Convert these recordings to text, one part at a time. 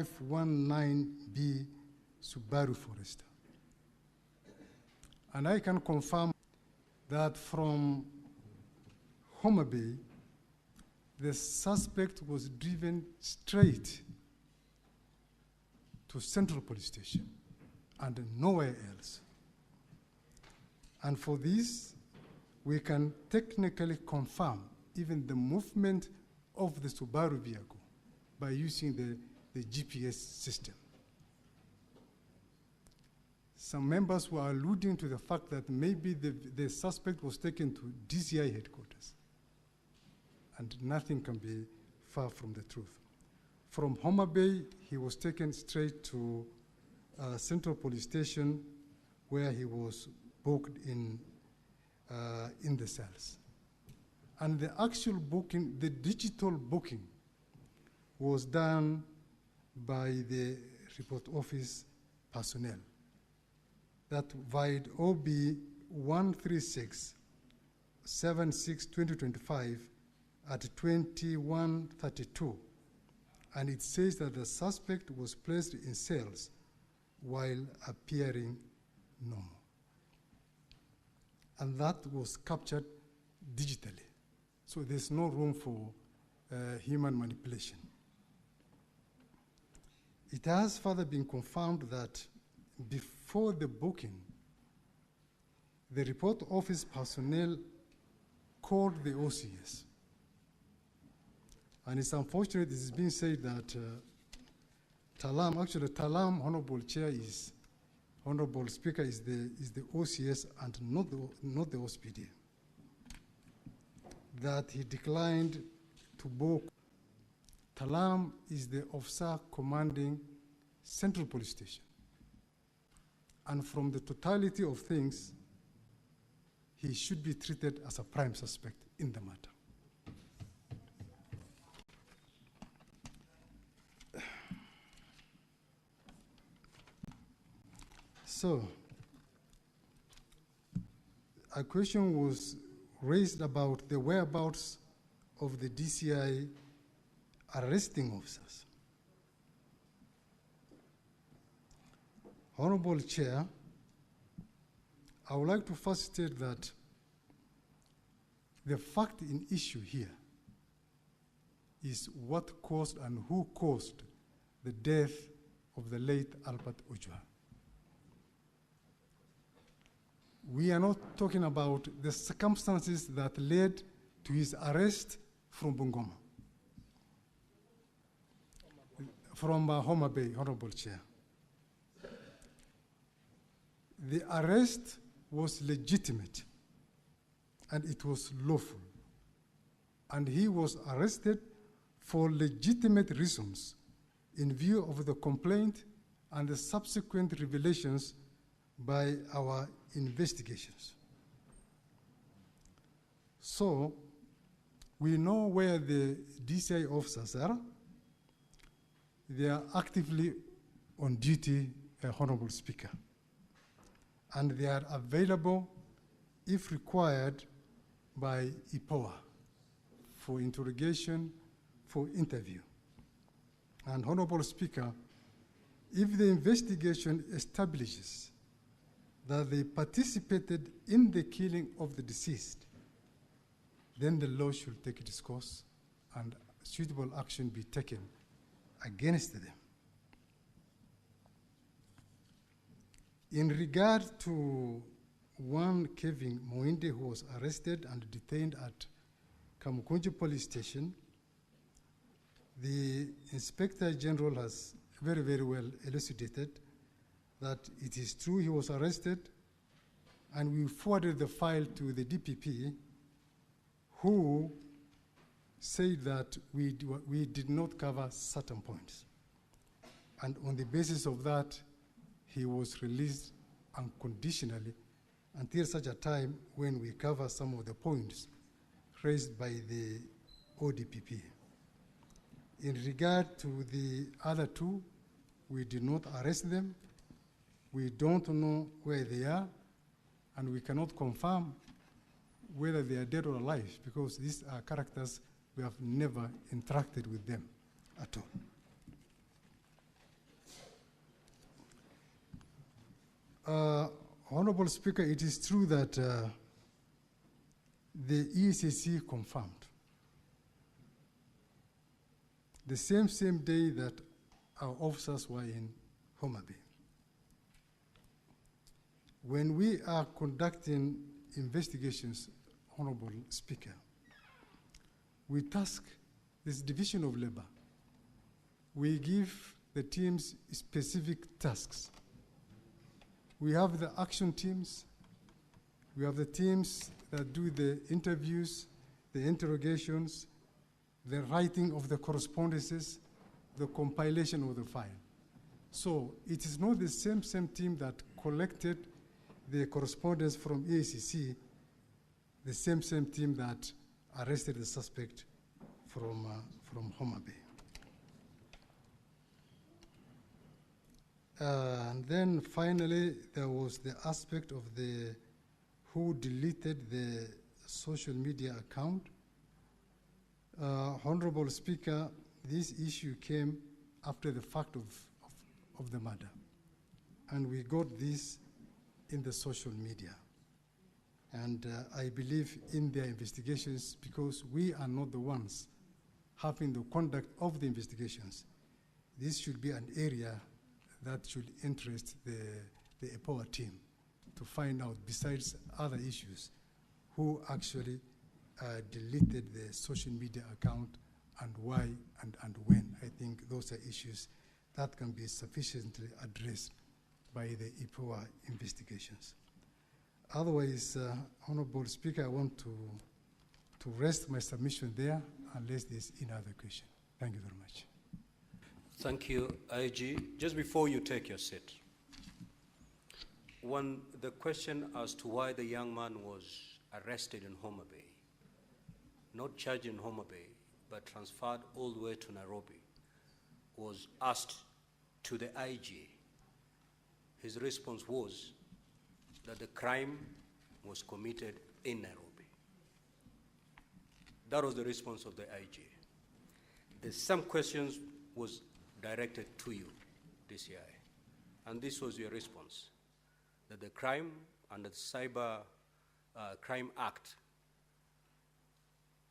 519B Subaru Forester. And I can confirm that from Homa Bay, the suspect was driven straight to Central Police Station and nowhere else. And for this, we can technically confirm even the movement of the Subaru vehicle by using the GPS system. Some members were alluding to the fact that maybe the suspect was taken to DCI headquarters, and nothing can be far from the truth. From Homa Bay, he was taken straight to Central Police Station, where he was booked in the cells. And the actual booking, the digital booking, was done by the report office personnel. That vied OB 136-76-2025 at 21:32. And it says that the suspect was placed in cells while appearing normal. And that was captured digitally. So there's no room for human manipulation. It has further been confirmed that before the booking, the report office personnel called the OCS. And it's unfortunate, this is being said that Talam, Honorable Chair, Honorable Speaker, is the OCS and not the OSPD. That he declined to book. Talam is the officer commanding Central Police Station. And from the totality of things, he should be treated as a prime suspect in the matter. So, a question was raised about the whereabouts of the DCI arresting officers. Honorable Chair, I would like to first state that the fact in issue here is what caused and who caused the death of the late Albert Ojwang. We are not talking about the circumstances that led to his arrest from Bungoma, from Homa Bay, Honorable Chair. The arrest was legitimate and it was lawful. And he was arrested for legitimate reasons in view of the complaint and the subsequent revelations by our investigations. So, we know where the DCI officers are. They are actively on duty, Honorable Speaker. And they are available, if required, by IPOA for interrogation, for interview. And Honorable Speaker, if the investigation establishes that they participated in the killing of the deceased, then the law should take its course and suitable action be taken against them. In regard to one Kevin Moinde who was arrested and detained at Kamukunji Police Station, the Inspector General has very, very well elucidated that it is true he was arrested, and we forwarded the file to the DPP, who said that we did not cover certain points. And on the basis of that, he was released unconditionally until such a time when we cover some of the points raised by the ODPP. In regard to the other two, we did not arrest them. We don't know where they are, and we cannot confirm whether they are dead or alive, because these are characters we have never interacted with them at all. Honorable Speaker, it is true that the ECC confirmed the same day that our officers were in Homa Bay. When we are conducting investigations, Honorable Speaker, we task this division of labor. We give the teams specific tasks. We have the action teams. We have the teams that do the interviews, the interrogations, the writing of the correspondences, the compilation of the file. So it is not the same team that collected the correspondence from EACC, the same team that arrested the suspect from Homa Bay. And then finally, there was the aspect of the who deleted the social media account. Honorable Speaker, this issue came after the fact of the murder. And we got this in the social media. And I believe in their investigations, because we are not the ones having the conduct of the investigations. This should be an area that should interest the EPOA team to find out, besides other issues, who actually deleted the social media account and why and when. I think those are issues that can be sufficiently addressed by the EPOA investigations. Otherwise, Honorable Speaker, I want to rest my submission there unless there's any other question. Thank you very much. Thank you, IG. Just before you take your seat, the question as to why the young man was arrested in Homa Bay, not charged in Homa Bay, but transferred all the way to Nairobi, was asked to the IG. His response was that the crime was committed in Nairobi. That was the response of the IG. Some questions was directed to you, DCI, and this was your response, that the crime under the Cyber Crime Act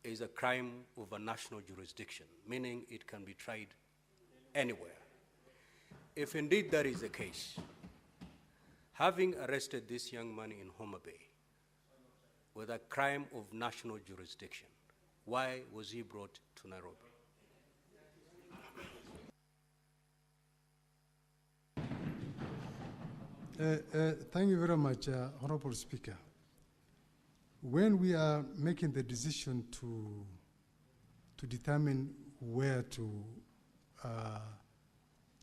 is a crime of a national jurisdiction, meaning it can be tried anywhere. If indeed that is the case, having arrested this young man in Homa Bay with a crime of national jurisdiction, why was he brought to Nairobi? Thank you very much, Honorable Speaker. When we are making the decision to determine where to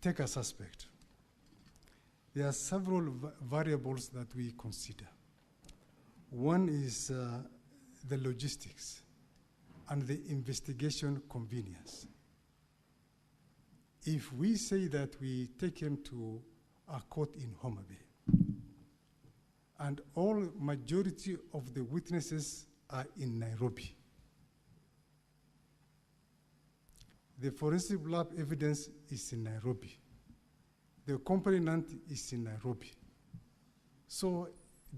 take a suspect, there are several variables that we consider. One is the logistics and the investigation convenience. If we say that we take him to a court in Homa Bay, and majority of the witnesses are in Nairobi, the forensic lab evidence is in Nairobi, the complainant is in Nairobi. So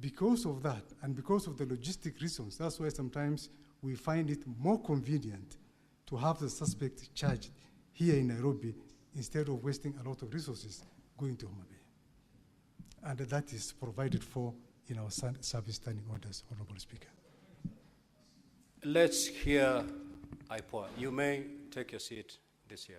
because of that, and because of the logistic reasons, that's why sometimes we find it more convenient to have the suspect charged here in Nairobi instead of wasting a lot of resources going to Homa Bay. And that is provided for in our service standing orders, Honorable Speaker. Let's hear IPOA. You may take your seat, DCI.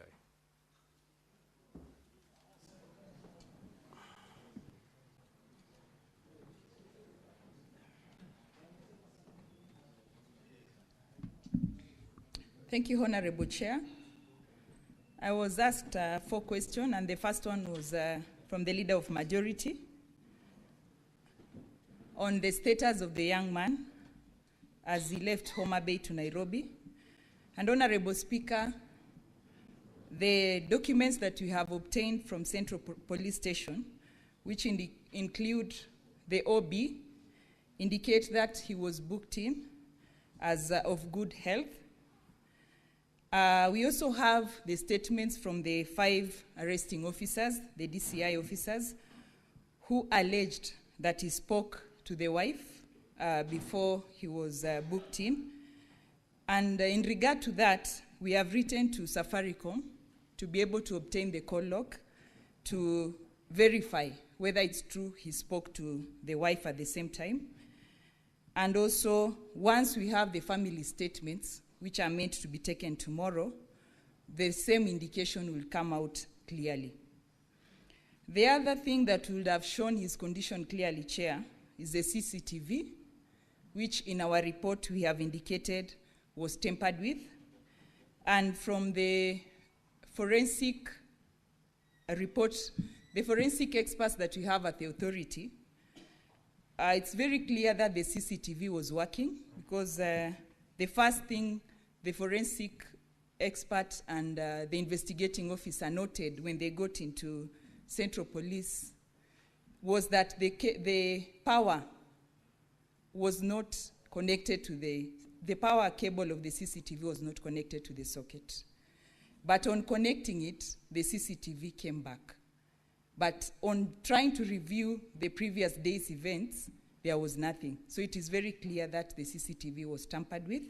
Thank you, Honorable Chair. I was asked 4 questions, and the first one was from the Leader of Majority on the status of the young man as he left Homa Bay to Nairobi. And Honorable Speaker, the documents that we have obtained from Central Police Station, which include the OB, indicate that he was booked in as of good health. We also have the statements from the 5 arresting officers, the DCI officers, who alleged that he spoke to the wife before he was booked in. And in regard to that, we have written to Safaricom to be able to obtain the call log to verify whether it's true he spoke to the wife at the same time. And also, once we have the family statements, which are meant to be taken tomorrow, the same indication will come out clearly. The other thing that would have shown his condition clearly, Chair, is the CCTV, which in our report we have indicated was tampered with. And from the forensic report, the forensic experts that we have at the authority, it's very clear that the CCTV was working, because the first thing the forensic expert and the investigating officer noted when they got into Central Police was that the power was not connected to the power cable of the CCTV was not connected to the socket. But on connecting it, the CCTV came back. But on trying to review the previous day's events, there was nothing. So it is very clear that the CCTV was tampered with,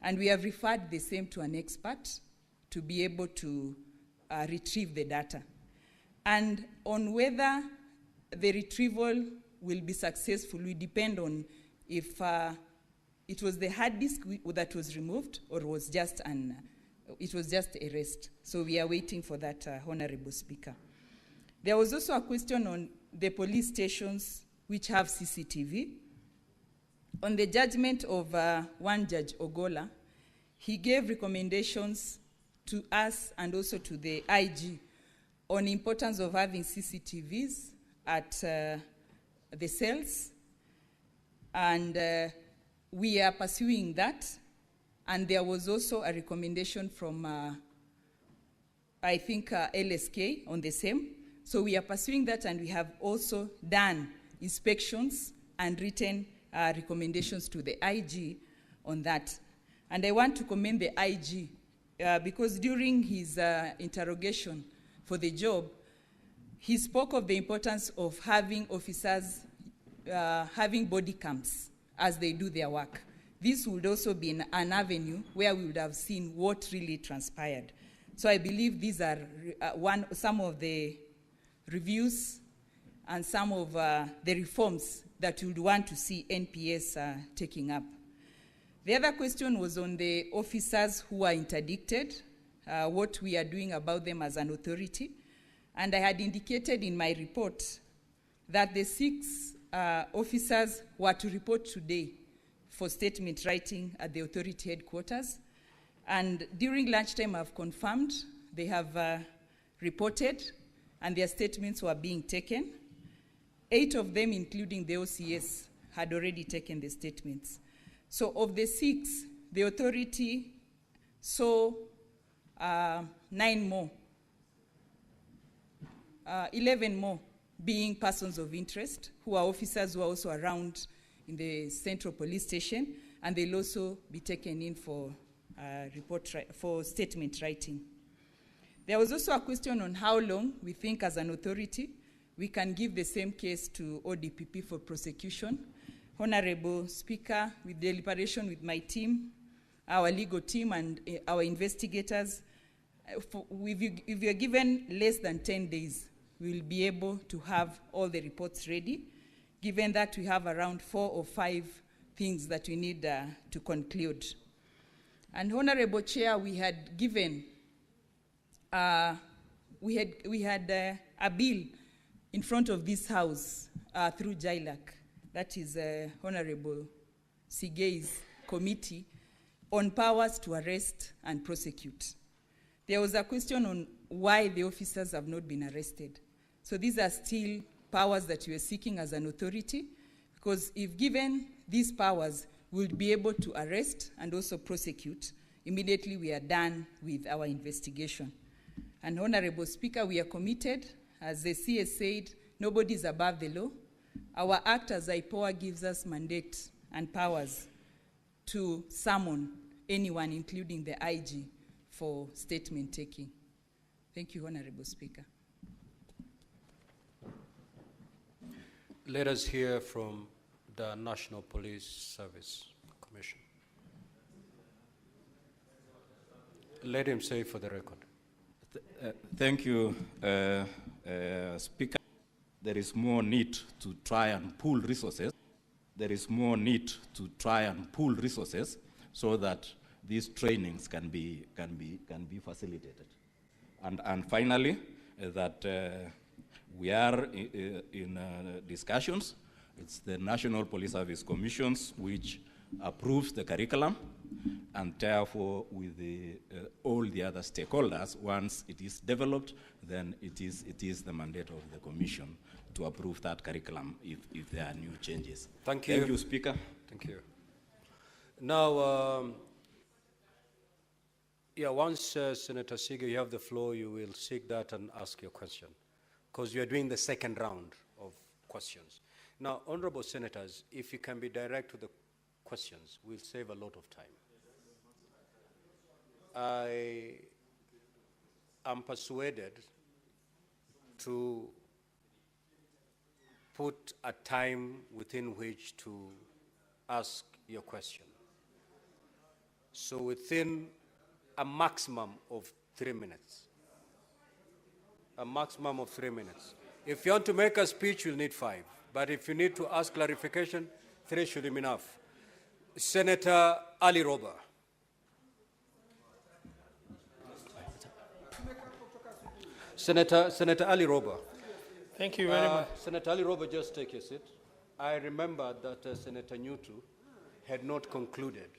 and we have referred the same to an expert to be able to retrieve the data. And on whether the retrieval will be successful will depend on if it was the hard disk that was removed or was just it was just erased. So we are waiting for that, Honorable Speaker. There was also a question on the police stations which have CCTV. On the judgment of one Judge Ogola, he gave recommendations to us and also to the IG on the importance of having CCTVs at the cells, and we are pursuing that. And there was also a recommendation from, I think, LSK on the same. So we are pursuing that, and we have also done inspections and written recommendations to the IG on that. And I want to commend the IG because during his interrogation for the job, he spoke of the importance of having officers having body cams as they do their work. This would also be an avenue where we would have seen what really transpired. So I believe these are some of the reviews and some of the reforms that you would want to see NPS taking up. The other question was on the officers who are interdicted, what we are doing about them as an authority. And I had indicated in my report that the 6 officers were to report today for statement writing at the authority headquarters. And during lunchtime, I've confirmed they have reported and their statements were being taken. 8 of them, including the OCS, had already taken the statements. So of the 6, the authority saw 9 more, 11 more being persons of interest, who are officers who are also around in the Central Police Station, and they'll also be taken in for for statement writing. There was also a question on how long we think as an authority we can give the same case to ODPP for prosecution. Honorable Speaker, with deliberation with my team, our legal team and our investigators, if you're given less than 10 days, we'll be able to have all the reports ready, given that we have around 4 or 5 things that we need to conclude. And Honorable Chair, we had given, we had a bill in front of this House through JILAC, that is Honorable Sigei's committee, on powers to arrest and prosecute. There was a question on why the officers have not been arrested. So these are still powers that we are seeking as an authority, because if given these powers, we'll be able to arrest and also prosecute. Immediately we are done with our investigation. And Honorable Speaker, we are committed. As the CS said, nobody is above the law. Our act as IPOA gives us mandate and powers to summon anyone, including the IG, for statement taking. Thank you, Honorable Speaker. Let us hear from the National Police Service Commission. Let him say for the record. Thank you, Speaker. There is more need to try and pool resources. There is more need to try and pool resources so that these trainings can be facilitated. And finally, that we are in discussions. It's the National Police Service Commissions which approves the curriculum, and therefore with all the other stakeholders, once it is developed, then it is the mandate of the Commission to approve that curriculum if there are new changes. Thank you. Thank you, Speaker. Thank you. Now, once Senator Sige, you have the floor, you will seek that and ask your question, because you are doing the second round of questions. Now, honorable senators, if you can be direct to the questions, we'll save a lot of time. I am persuaded to put a time within which to ask your question. So within a maximum of 3 minutes. A maximum of 3 minutes. If you want to make a speech, you'll need 5. But if you need to ask clarification, 3 should be enough. Senator Ali Roba. Senator Ali Roba. Thank you very much. Senator Ali Roba, just take your seat. I remember that Senator Nyutu had not concluded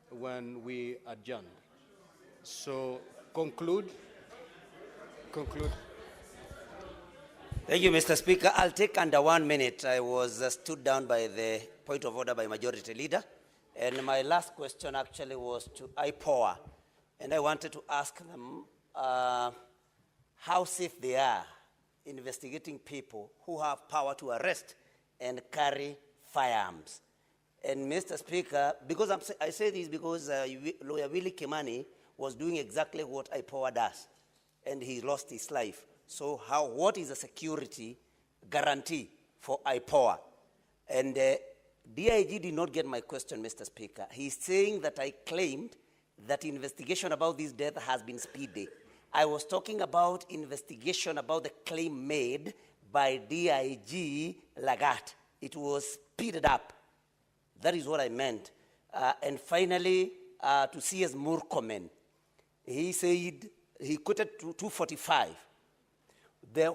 when we adjourned. So conclude. Thank you, Mr. Speaker. I'll take under 1 minute. I was stood down by the point of order by Majority Leader. And my last question actually was to IPOA. And I wanted to ask them how safe they are investigating people who have power to arrest and carry firearms. And Mr. Speaker, because I say this because Lawyer Willie Kimani was doing exactly what IPOA does, and he lost his life. So what is the security guarantee for IPOA? And DIG did not get my question, Mr. Speaker. He's saying that I claimed that investigation about this death has been speedy. I was talking about investigation about the claim made by DIG Lagat. It was speeded up. That is what I meant. And finally, to CS Murkomen, he said, he quoted to 245.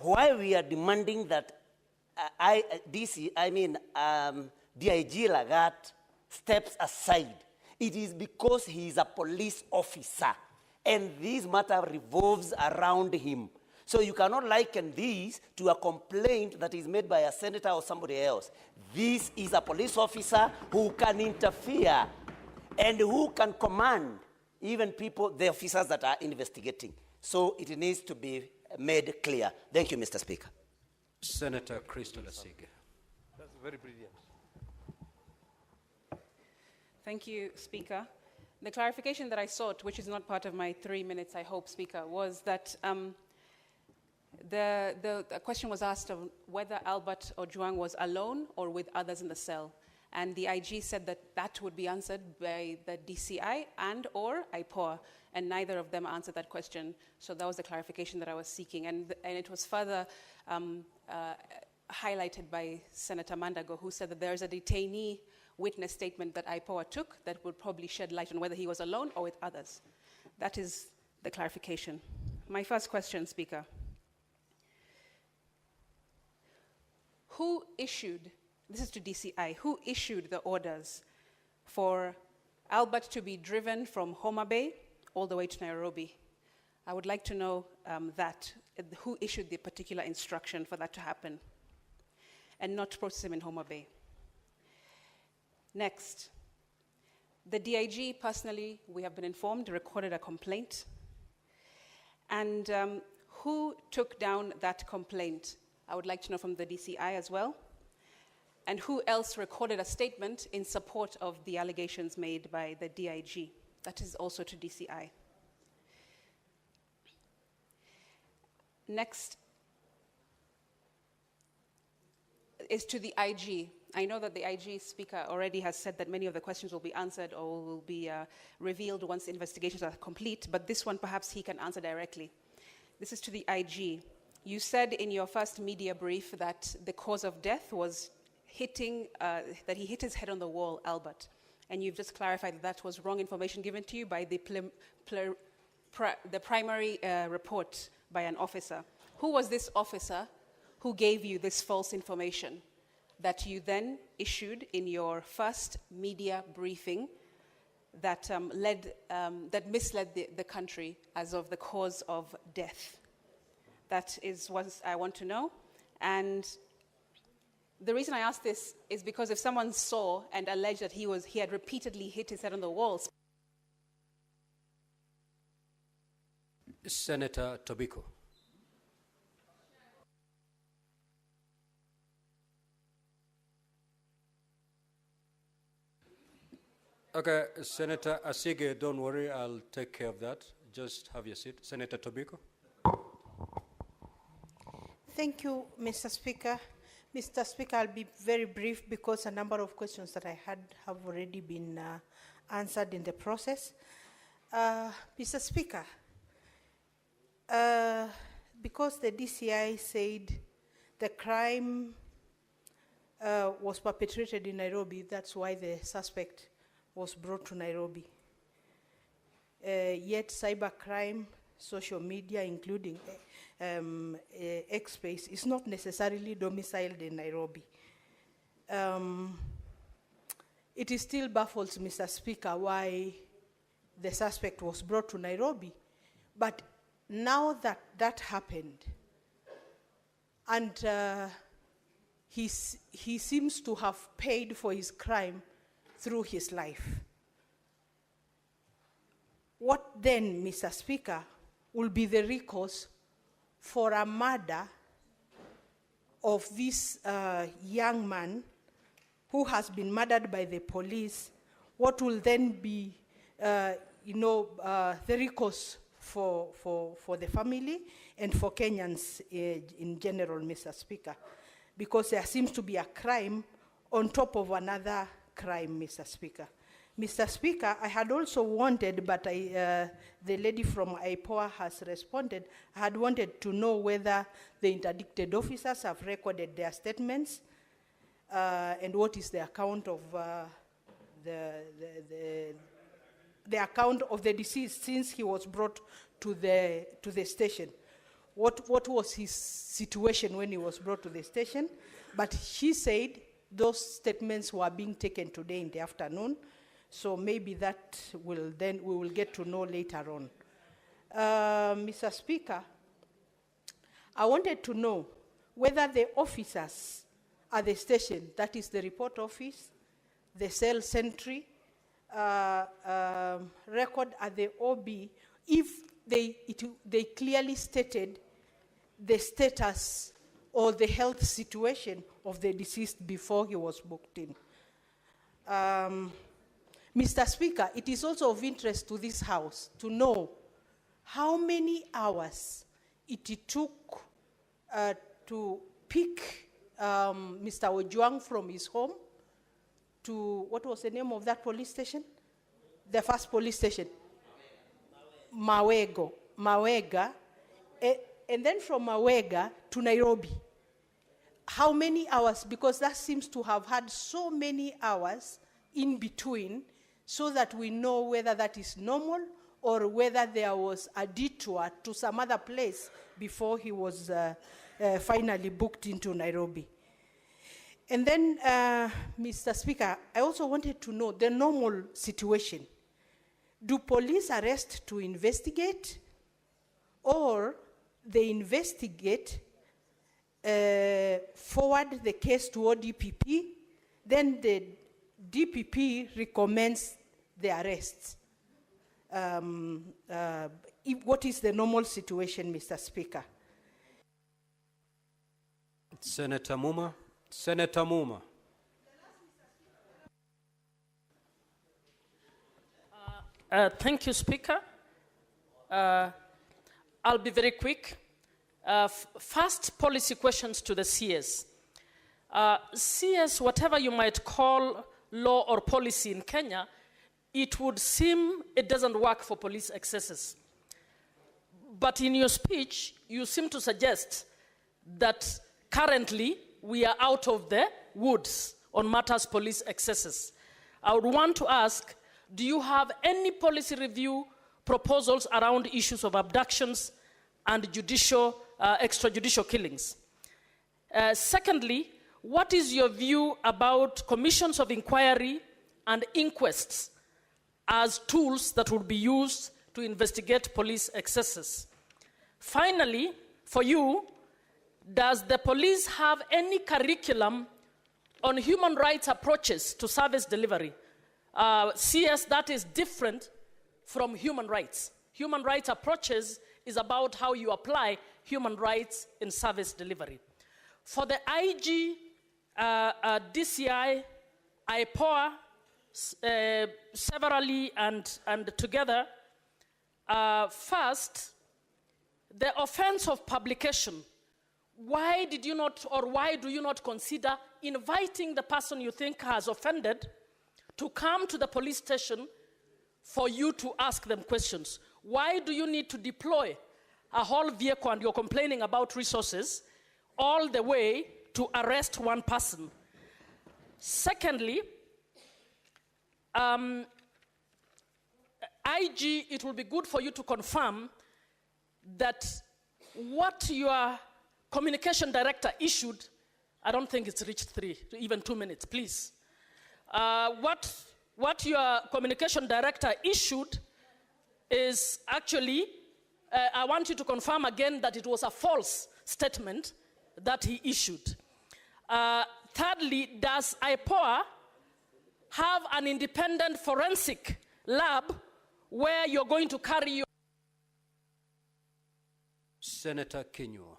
Why we are demanding that DIG Lagat steps aside, it is because he is a police officer, and this matter revolves around him. So you cannot liken this to a complaint that is made by a senator or somebody else. This is a police officer who can interfere and who can command even people, the officers that are investigating. So it needs to be made clear. Thank you, Mr. Speaker. Senator Christopher Sige. That's very brilliant. Thank you, Speaker. The clarification that I sought, which is not part of my 3 minutes, I hope, Speaker, was that the question was asked of whether Albert Ojwang was alone or with others in the cell. And the IG said that that would be answered by the DCI and or IPOA, and neither of them answered that question. So that was the clarification that I was seeking. And it was further highlighted by Senator Mandago, who said that there is a detainee witness statement that IPOA took that would probably shed light on whether he was alone or with others. That is the clarification. My first question, Speaker. Who issued, this is to DCI, who issued the orders for Albert to be driven from Homa Bay all the way to Nairobi? I would like to know who issued the particular instruction for that to happen and not to process him in Homa Bay. Next, the DIG personally, we have been informed, recorded a complaint. And who took down that complaint? I would like to know from the DCI as well. And who else recorded a statement in support of the allegations made by the DIG? That is also to DCI. Next, is to the IG. I know that the IG speaker already has said that many of the questions will be answered or will be revealed once investigations are complete, but this one perhaps he can answer directly. This is to the IG. You said in your first media brief that the cause of death was that he hit his head on the wall, Albert. And you've just clarified that that was wrong information given to you by the primary report by an officer. Who was this officer who gave you this false information that you then issued in your first media briefing that misled the country as of the cause of death? That is what I want to know. And the reason I ask this is because if someone saw and alleged that he had repeatedly hit his head on the walls. Senator Tobiko. Okay, Senator Asige, don't worry, I'll take care of that. Just have your seat. Senator Tobiko. Thank you, Mr. Speaker. Mr. Speaker, I'll be very brief because a number of questions that I had have already been answered in the process. Mr. Speaker, because the DCI said the crime was perpetrated in Nairobi, that's why the suspect was brought to Nairobi. Yet cybercrime, social media, including X-Space, is not necessarily domiciled in Nairobi. It is still baffles Mr. Speaker why the suspect was brought to Nairobi. But now that that happened, and he seems to have paid for his crime through his life. What then, Mr. Speaker, will be the recourse for a murder of this young man who has been murdered by the police? What will then be, the recourse for the family and for Kenyans in general, Mr. Speaker? Because there seems to be a crime on top of another crime, Mr. Speaker. Mr. Speaker, I had also wanted, but the lady from IPOA has responded, I had wanted to know whether the interdicted officers have recorded their statements and what is the account of the account of the deceased since he was brought to the station. What was his situation when he was brought to the station? But she said those statements were being taken today in the afternoon, so maybe that we will get to know later on. Mr. Speaker, I wanted to know whether the officers at the station, that is the report office, the cell sentry, record at the OB, if they clearly stated the status or the health situation of the deceased before he was booked in. Mr. Speaker, it is also of interest to this House to know how many hours it took to pick Mr. Ojwang from his home to, what was the name of that police station? The first police station. Mawega. And then from Mawega to Nairobi. How many hours? Because that seems to have had so many hours in between, so that we know whether that is normal or whether there was a detour to some other place before he was finally booked into Nairobi. And then, Mr. Speaker, I also wanted to know the normal situation. Do police arrest to investigate, or they investigate, forward the case to ODPP, then the DPP recommends the arrests? What is the normal situation, Mr. Speaker? Senator Muma. Senator Muma. Thank you, Speaker. I'll be very quick. First, policy questions to the CS. CS, whatever you might call law or policy in Kenya, it would seem it doesn't work for police excesses. But in your speech, you seem to suggest that currently we are out of the woods on matters police excesses. I would want to ask, do you have any policy review proposals around issues of abductions and extrajudicial killings? Secondly, what is your view about commissions of inquiry and inquests as tools that would be used to investigate police excesses? Finally, for you, does the police have any curriculum on human rights approaches to service delivery? CS, that is different from human rights. Human rights approaches is about how you apply human rights in service delivery. For the IG, DCI, IPOA, severally and together, first, the offense of publication. Why did you not, or why do you not consider inviting the person you think has offended to come to the police station for you to ask them questions? Why do you need to deploy a whole vehicle, and you're complaining about resources, all the way to arrest one person? Secondly, IG, it will be good for you to confirm that what your communication director issued, I don't think it's reached even 2 minutes, please. What your communication director issued is actually, I want you to confirm again that it was a false statement that he issued. Thirdly, does IPOA have an independent forensic lab where you're going to carry your... Senator Kinyua.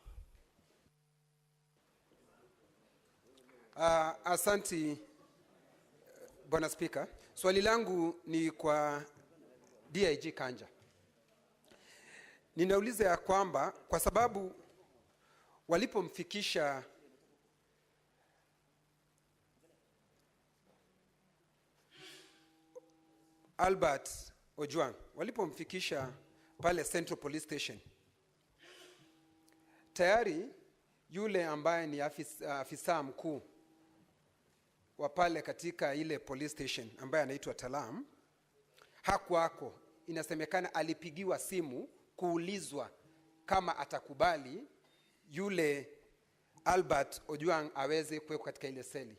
Asanti, Bwana Speaker. Swali langu ni kwa DIG Kanja. Ninauliza ya kwamba kwa sababu walipomfikisha Albert Ojwang, walipomfikisha pale Central Police Station, tayari yule ambaye ni afisa mkuu wa pale katika ile police station ambaye anaitwa Talam hakuwako. Inasemekana alipigiwa simu kuulizwa kama atakubali yule Albert Ojwang aweze kuwekwa katika ile seli.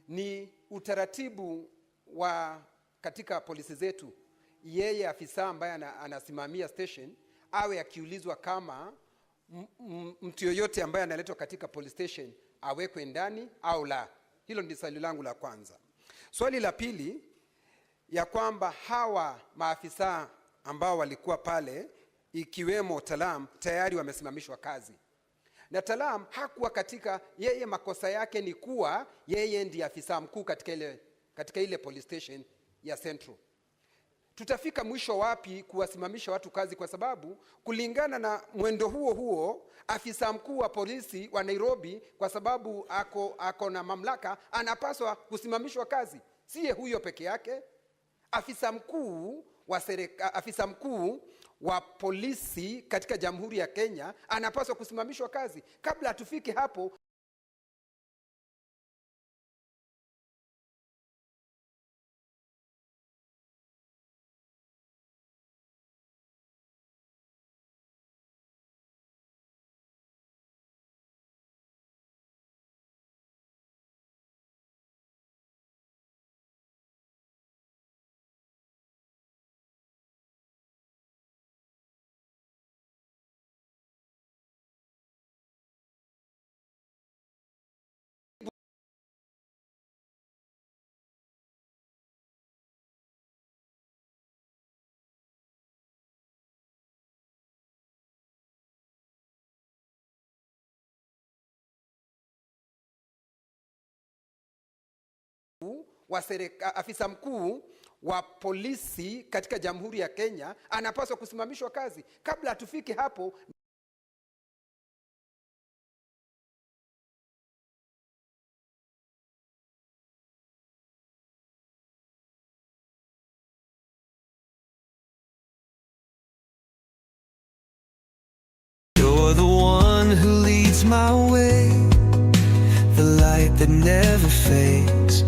Ni utaratibu wa katika polisi zetu, yeye afisa ambaye anasimamia station awe akiulizwa kama mtu yoyote ambaye analetwa katika police station awekwe ndani au la. Hilo ndi swali langu la kwanza. Swali la pili, ya kwamba hawa maafisa ambao walikuwa pale ikiwemo Talam tayari wamesimamishwa kazi. Na Talam hakuwa katika, yeye makosa yake ni kuwa yeye ndiye afisa mkuu katika ile police station ya Central. Tutafika mwisho wapi kuwasimamisha watu kazi, kwa sababu kulingana na mwendo huo afisa mkuu wa polisi wa Nairobi, kwa sababu ako na mamlaka, anapaswa kusimamishwa kazi. Siye huyo peke yake, afisa mkuu wa polisi katika Jamhuri ya Kenya anapaswa kusimamishwa kazi. Kabla tufike hapo, afisa mkuu wa polisi katika Jamhuri ya Kenya anapaswa kusimamishwa kazi. Kabla tufike hapo, my way, the light that never fades.